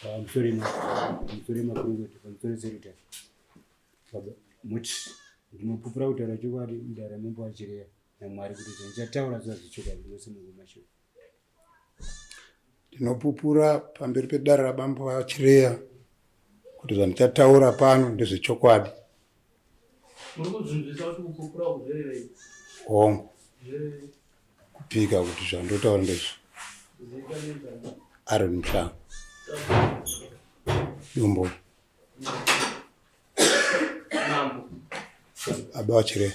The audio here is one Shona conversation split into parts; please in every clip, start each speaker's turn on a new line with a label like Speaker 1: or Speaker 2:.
Speaker 1: pamusoro makurukota pamusoro serita muti ndinopupura kutaura chokwadi mudare mambo wachireya naMwari kuti ndichataura zvazichokwadi ndinosimudza mashure.
Speaker 2: Ndinopupura pamberi pedare rabambo vachireya kuti zvandichataura pano ndezvechokwadi.
Speaker 3: Muri kuzvinzwisa kuti kupupura kuzvererei?
Speaker 2: Hongu kupika kuti zvandotaura ndezvo. Aaron Mtsvango Dumbo baba vachireya.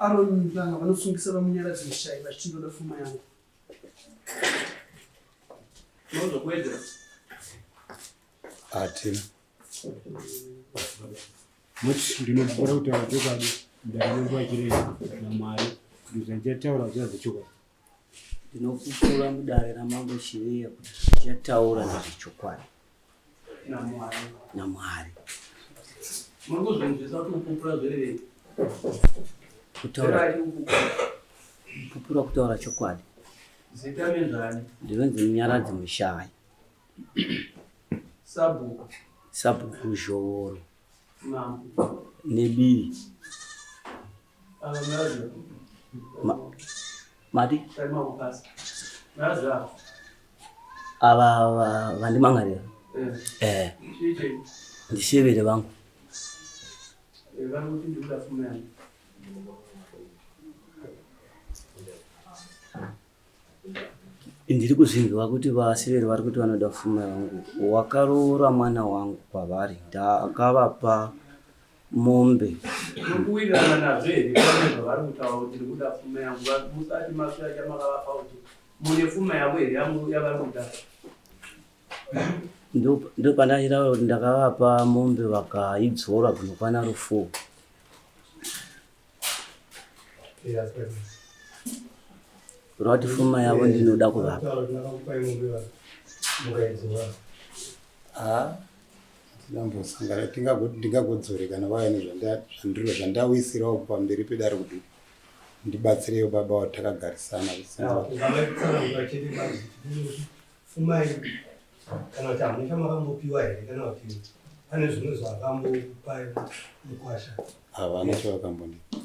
Speaker 4: Aaron Mtsvango vanosungisa vamunyaradzi mushai vachindoda pfuma yangu.
Speaker 3: Unozokuwedzera?
Speaker 2: Hatina.
Speaker 1: Muti ndinopupura kutaura chokwadi mudare mambo wachireya naMwari kuti zvandichataura zvazichokwadi.
Speaker 5: Ndinopupura mudare ramambo Chireya kuti ndichataura nezvechokwadi naMwari.
Speaker 3: Muri kuzvinzwisa kuti kupupura zvererei?
Speaker 5: Kupupura kutaura chokwadi.
Speaker 3: Zita menzvani?
Speaker 5: Ndinonzi munyaradzi mushai. Sabhuku Zhoro nebiri. Mati? Ava vandimangarira. Ndishevere vangu. Ndiri kuzvinzwa kuti vaseveri vari kuti vanoda pfuma yangu. Wakaroora mwana wangu kwavari, ndakavapa mombe.
Speaker 3: Mukuwirirana nazvo here pane zvavari kutaura kuti ndiri kuda pfuma yangu? Musati masvika chamakavapa kuti mune pfuma yavo here yavari kuda?
Speaker 5: Ndo pandachitaura kuti ndakavapa mombe vakaidzora kunokwana rufu. Rati pfuma yavo ndinoda kuvapa.
Speaker 2: Tinambosangana ndingagodzore kana vaya nezvandiro zvandawisirawo pamberi pedare kuti ndibatsirewo baba watakagarisana.
Speaker 6: Kana kuti hamuna chamakambopiwa here kana kuti pane zvimwe zvakambopa mukwasha?
Speaker 2: Havana chavakambondipa.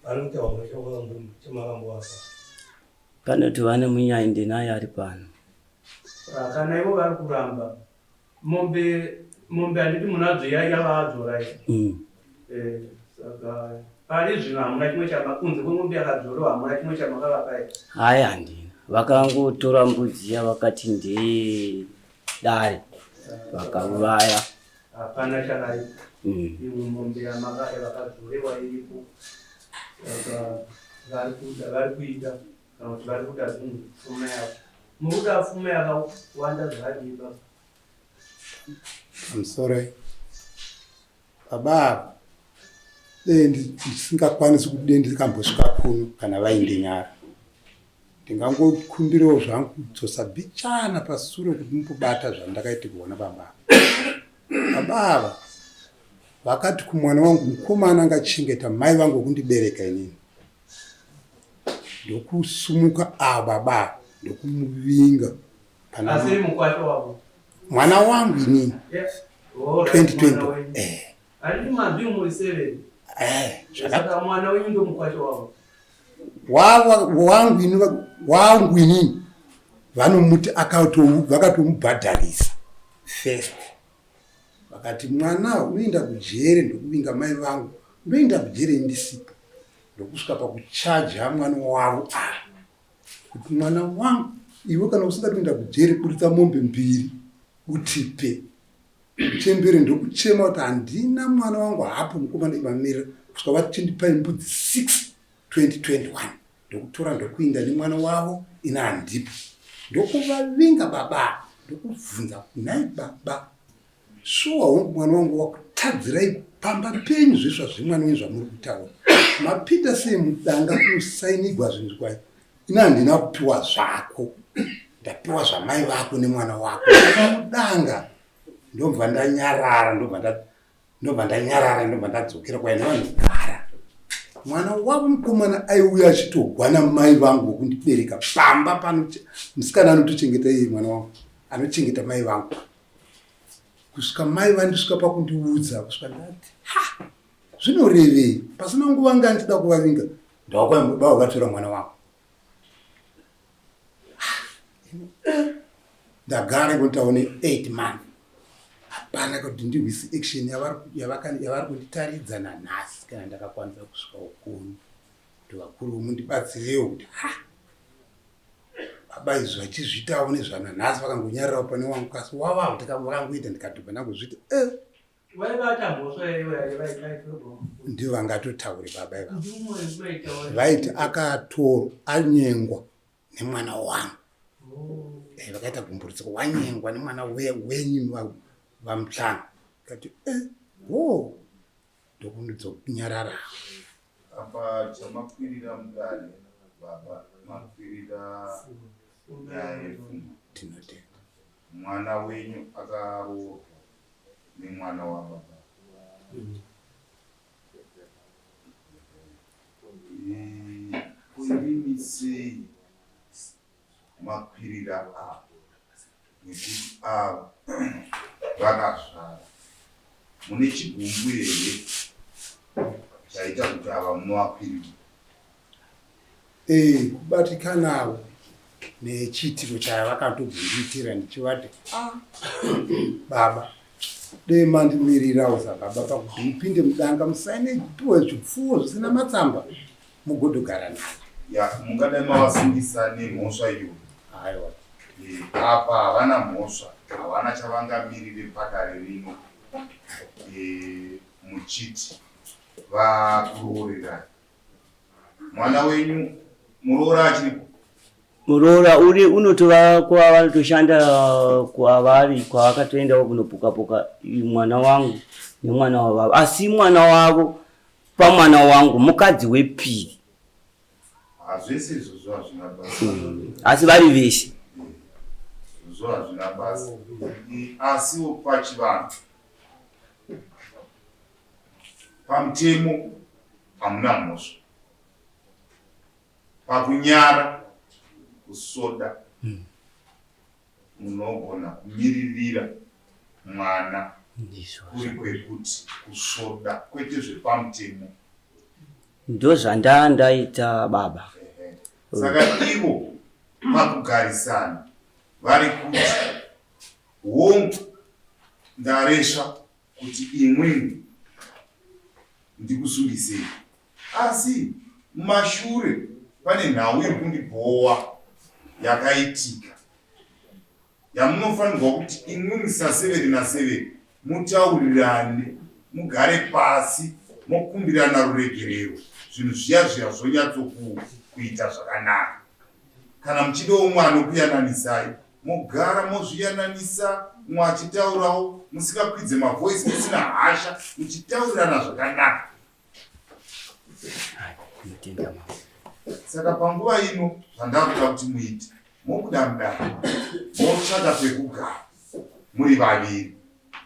Speaker 6: Vari kuti hamuna chamakambovapa?
Speaker 5: Pane kuti vane munyainde naye ari pano.
Speaker 3: Kana ivo vari kuramba mombe handiti munadzo yavadzora here? Saka pari zvino hamuna chimwe kunze kwemombe yakadzorwa hamuna chimwe chamakavapa here?
Speaker 5: Hayi handina. Vakangotora mbudzi yavakati ndee dare vakauraya.
Speaker 3: Hapana chakaipa. Imwe mombe yakadzorewa iripo. Saka vari kuita kana kuti vari kuda pfuma yavo. Muri kuda pfuma yakawanda zvakadii baba?
Speaker 2: I'm sorry. Baba, ndisingakwanisi kuti ndikambosvika kuno kana vainde nyara. Ndingangokumbirawo zvangu kudzosa bichana pashure kuti mupobata zvandakaita kuona baba. Baba vakati kumwana wangu mukomana angachengeta mai vangu kundibereka inini. Ndokusumuka baba ndokumuvinga.
Speaker 3: Asiri mukwasha wavo?
Speaker 2: Mwana wangu inini. 2020.
Speaker 3: Handiti mazvi muri 7? Saka mwana wenyu ndo mukwasha wavo?
Speaker 2: Wangu inini vanomuti vakatomubhadharisa first. Vakati mwana unoenda kujere ndokuvinga mai vangu, unoenda kujere ndisipo. Ndokusvika pakuchaja mwana wavo kuti mwana wangu iwe kana usingatoenda kujere buritsa mombe 2 utipe. Chembere ndokuchema kuti handina mwana wangu hapo mukomana ivamira kusvika vachindipai mbudzi 6 2021. Ndokutora ndokuinda nemwana wavo ina handipo. Ndokuvavinga baba. Ndokubvunza nai baba, shuwa hongu mwana wangu wakutadzirai pamba penyu zvesva mwana wenyu zvamuri kutaura. Mapita sei mudanga kusainigwa zvinhu kwai? Ina handina kupiwa zvako. Ndapiwa zvamai vako nemwana wako. Ndakudanga. Ndobva ndanyarara, ndobva ndadzokera kwaina vanogara. mwana wavo mukomana aiuya achitogwana mai vangu vokundibereka pamba musikana anotochengeta iye mwana wangu anochengeta mai vangu kusvika mai vandisvika pakundiudza kusvika ndati zvinorevei pasina nguva ngandida kuvavinga ndavakwaimuba wakatora mwana wangu ndagara kuntaone 8 months hapana kuti ndirwisi action yavari kunditaridza nanhasi kana ndakakwanisa kusvika ukunu kuti vakuru vomundibatsirewo kuti baba izvo vachizviitawo nezvananhasi vakangonyarirawo pane wangu kasi wavavo vakangoita ndikatobva nangozviti ndivo vangatotaure baba ivavo vaiti anyengwa nemwana wangu vakaita gumburutsiko wanyengwa nemwana wenyu vamutlana kati ndokunidzokunyarara
Speaker 7: apa chamakwirira mudare baba makwirira nyaya yepfungwa
Speaker 2: tinotenda
Speaker 7: mwana wenyu akaroorwa nemwana wababa kuirimisei makwirira avo nekuti avo vakazvara mune chigumbu here chaita kuti ava munovakwirira
Speaker 2: kubatikanawo nechitiro chavakatobvundiitira ndichivati baba dei mandimirirawo sababa pakuti mupinde mudanga musaine zvipfuwo zvisina matsamba mugodogara nayo
Speaker 7: mungadai mavasungisa nemhosva iyo
Speaker 2: aiwa
Speaker 7: apa havana mhosva havana chavangamirire padare rino muchiti vakuroorerani mwana wenyu muroora achiripo
Speaker 5: muroora uri unotova kwavanotoshanda kwavari kwavakatoendawo kunopuka-puka mwana wangu nemwana wavavo asi mwana wavo pamwana wangu mukadzi wepiri
Speaker 7: zvese izvozvo hazvina basa
Speaker 5: asi vari veshe
Speaker 7: izvozvo hazvina basa asiwo pachivanhu pamutemo hamuna mhosva pakunyara kusoda munogona kumiririra mwana kuri kwekuti kusoda kwete zvepamutemo
Speaker 5: ndo zvandaita baba
Speaker 7: saka ivo pakugarisana vari kuti hongu ndaresva kuti imwimwi ndikusungisei asi mumashure pane nhau iri kundibhowa yakaitika yamunofanirwa kuti imwimwi sa7 na7 mutaurirane mugare pasi mokumbirana ruregerero zvinhu zviya zvonyatsokuita zvakanaka kana muchidewo mwana wokuyananisai mogara mozviyananisa mwachitaurawo musikakwidze mavhoisi musina hasha muchitaurirana zvakanaka saka panguva ino zvandakuda kuti muite mobuda mudare motsvaka pekugara muri vaviri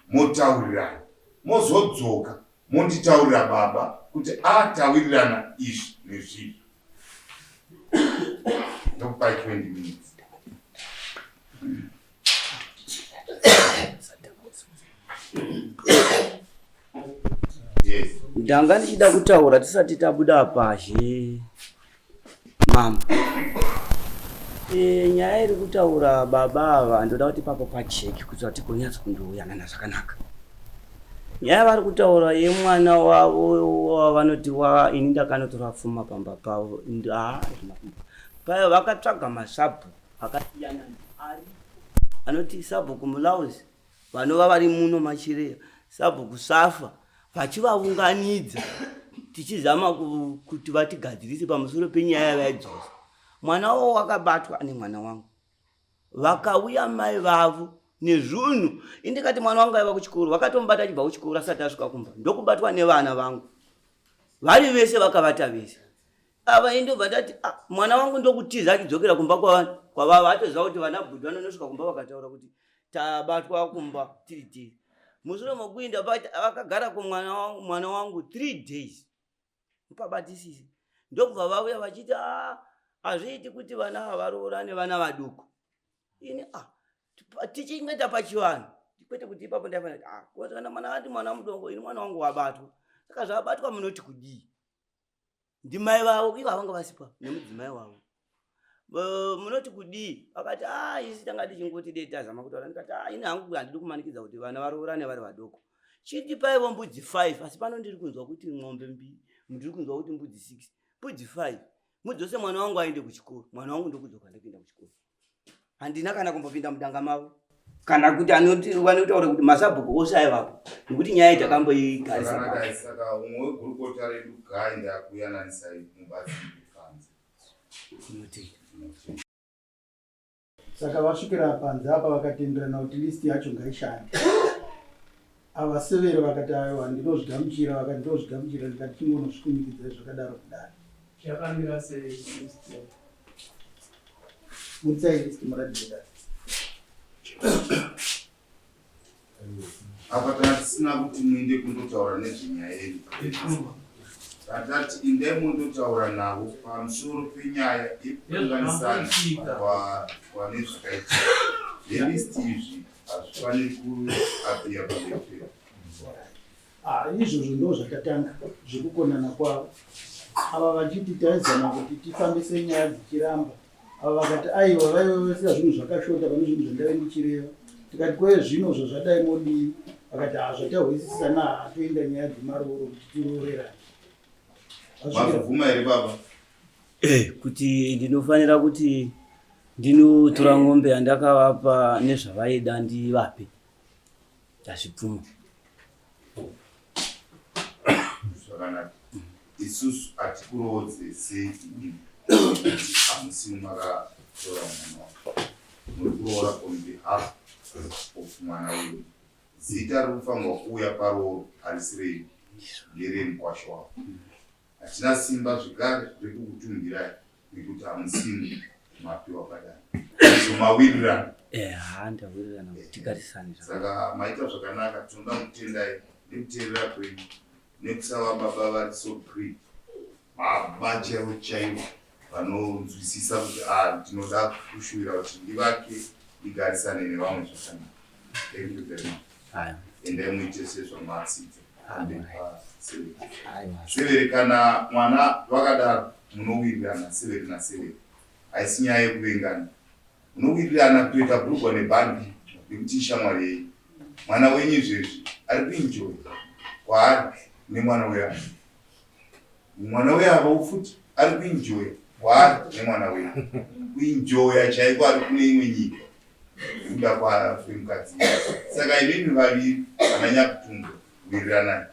Speaker 7: motaurirana mozodzoka monditaurira baba kuti atawirirana izvi nezvizvi ndokupai 20 minutes yes
Speaker 5: ndanga ndichida kutaura tisati tabuda pazhe mama nyaya iri kutaura baba ava ndoda kuti papo pajeki kuti tigonyatsa kundoyanana zvakanaka nyaya vari kutaura yemwana wavo vanoti ini ndakanotora pfuma pamba pavo paya vakatsvaga masabhuku akasiyana ari anoti sabhuku mulauzi vanova vari muno machireya sabhuku safa vachivaunganidza tichizama kuti vatigadzirise pamusoro penyaya yavaidzosa mwana wavo wakabatwa ane mwana wangu vakauya mai vavo nezvunhu indikati mwana wangu aiva kuchikoro vakatombata achibva kuchikoro asati asvika kumba ndokubatwa nevana vangu vari vese vakavata vese ava indobva ndati mwana wangu ndokutiza achidzokera kumba kwavava atoziva kuti vana bhudhi vanonosvika kumba vakataura kuti tabatwa kumba 3 days mushure mokuinda vakagara kumwana wangu 3 days mupabatisisi. Ndokubva vauya vachiti hazviiti kuti vana havaroorane vana vaduku. Ini tichinge tapachivanhu kwete kuti ipapo ndafanira kana mwana wati mwana mudongo ini mwana wangu wabatwa. Saka zvabatwa munoti kudii? Ndimai vavo ivo havanga vasipa nemudzimai wavo. Munoti kudii? Vakati isi tanga tichingoti dei tazama kutaura. Ndikati ini hangu handidi kumanikidza kuti vana varoorane vari vadoko. Chiti paivo mbudzi 5 asi pano ndiri kunzwa kuti ng'ombe 2, ndiri kunzwa kuti mbudzi 6, mbudzi 5. Mudzose mwana wangu aende kuchikoro. Mwana wangu ndokudzoka ndikuenda kuchikoro. Handina kana kumbopinda mudanga mavo. Kana kuti vanotaura kuti masabhuku ose aivapo. Nekuti nyaya takamboigarisa
Speaker 7: pasi. Saka umwe wegurukota redu Gai ndakuyananisai mubatsiri weFanzi.
Speaker 4: Saka vasvikira panze apa vakatenderana kuti listi yacho ngaishande. Ava 7 vakati aiwa ndinozvigamuchira, vakati ndozvigamuchira, ndikati chimonozvikumikidza zvakadaro kudaro.
Speaker 3: Yakamira sei listi?
Speaker 4: Mutsai listi muradhira.
Speaker 7: Apa kana tisina kuti muinde kundotaura nezvenyaya yedu. Tatati indai mundotaura navo pamusoro penyaya yekuunganisana nezvakaitika. Zvelisiti izvi hazvifaniri kuapira pamberi.
Speaker 4: Izvozvo ndo zvatatanga zvekukonana kwavo. Ava vachiti taizama kuti tifambise nyaya dzichiramba. Ava vakati aiwa vaivesera zvinhu zvakashota pane zvinhu zvandave ndichireva. Tikati kwe zvino zvadai modii? Vakati zvatahwisisana toenda nyaya dzemarooro kuti tiroorerane.
Speaker 7: Mazovhuma here baba?
Speaker 5: Kuti ndinofanira kuti ndinotora ng'ombe yandakavapa nezvavaida ndivape. Ndazvibvuma.
Speaker 7: Zvakanaka. Isusu hatikuroodze sei hamusi makatora mwana wako. Muri kuroora on behalf of mwana wedu. Zita rinofanirwa kuuya parooro harisi renyu, ndereni kwasho wako. Hatina simba zvekare rekukutumbirai nekuti hamusini mapiwa padani. Mawirirana.
Speaker 5: Ndawirirana kuti tigarisane.
Speaker 7: Saka maita zvakanaka, tinoda kutendai nekuteerera kwenyu nekusava baba vari so great. Baba chaivo chaivo vanonzwisisa kuti tinoda kushuvira kuti ndivake ndigarisane nevamwe zvakanaka. Thank you very much. Endai muite sezvamatsidza. Severi kana mwana wakadaro munowirirana 7 na7. Haisi nyaya yekuvengana. Munowirirana kutoita bhurugwa nebhandi nekuti ishamwari yenyu. Mwana wenyu izvezvi ari kuenjoy kwaari nemwana weavo. Mwana weavo futi ari kuenjoy kwaari nemwana wenyu. Kuenjoya chaiko ari kune imwe nyika. Kuda kwemukadzi. Saka inini vaviri vananya kutunga wiriranai.